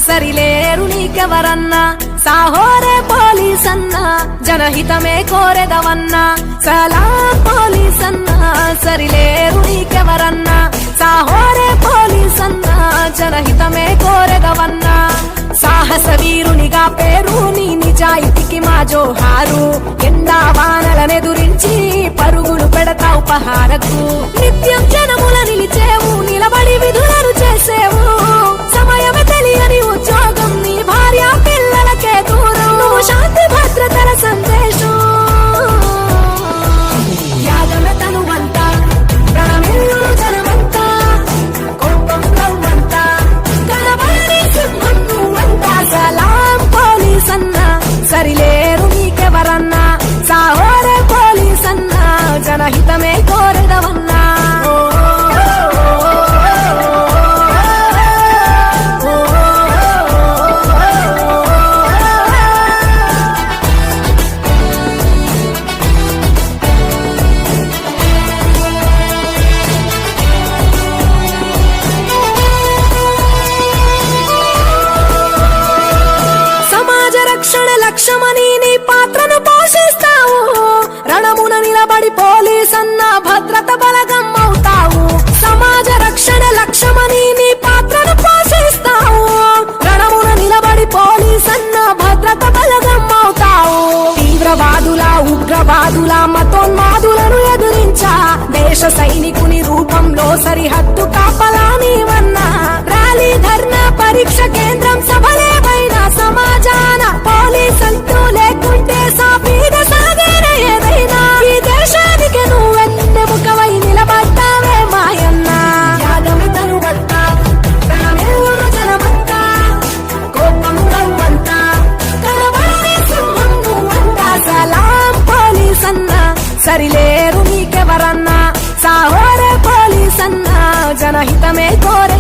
Sarileru నీకెవరన్నా Saahore police అన్నా జనహితమే కోరెదవన్నా సలాం police అన్నా Sarileru నీకెవరన్నా Saahore police అన్నా జనహితమే కోరెదవన్నా సాహస వీరునిగా పేరు నీ నిజాయితీకి మా జోహారు ఎండా వానలనెదురించి పరుగులు పెడతావు పహారకు నిత్యం జనముల నిలిచేవు నిలబడి విధులను చేసేవు సమయమే తెలియని ఉద్యోగం నీ భార్య పిల్లలకే దూరం నువ్వు శాంతి భద్రతల సందేశం యాగమే తనువంతా ప్రాణమిల్లు జనమంతా కోపం నవ్వంతా కలవారి సింహం నువ్వంతా సలాం పోలీస్ అన్నా సరిలేరు నీకెవరన్నా సాహోరే పోలీస్ అన్నా జనహితమే కోరెదవన్నా లక్ష్యమని నీ పాత్రను పోషిస్తావు రణమున నిలబడి పోలీస్ అన్న భద్రత బలగం అవుతావు సమాజ రక్షణ లక్ష్యమని నీ పాత్రను పోషిస్తావు రణమున నిలబడి పోలీస్ అన్న భద్రత బలగం అవుతావు తీవ్రవాదుల ఉగ్రవాదుల మతోన్మాదులను ఎదురించా దేశ సైనికుని రూపంలో సరిహద్దు కాపలా నీవన్నా ర్యాలీ ధర్నా పరీక్ష కేంద్రం సభలేవైనా సమాజాన పోలీస్ అంటూ లేకుంటే సాఫీగా సాగేన ఏదైనా ఈ దేశానికి నువ్వెన్నెముకవై నిలబడ్డావే మాయన్నా యాగమే తనువంతా ప్రాణమిల్లు జనమంతా కోపం నవ్వంతా కలవారి సింహం నువ్వంతా సలాం పోలీస్ అన్నా సరిలేరు నీకెవరన్నా సాహోరే పోలీస్ అన్నా జనహితమే కోరే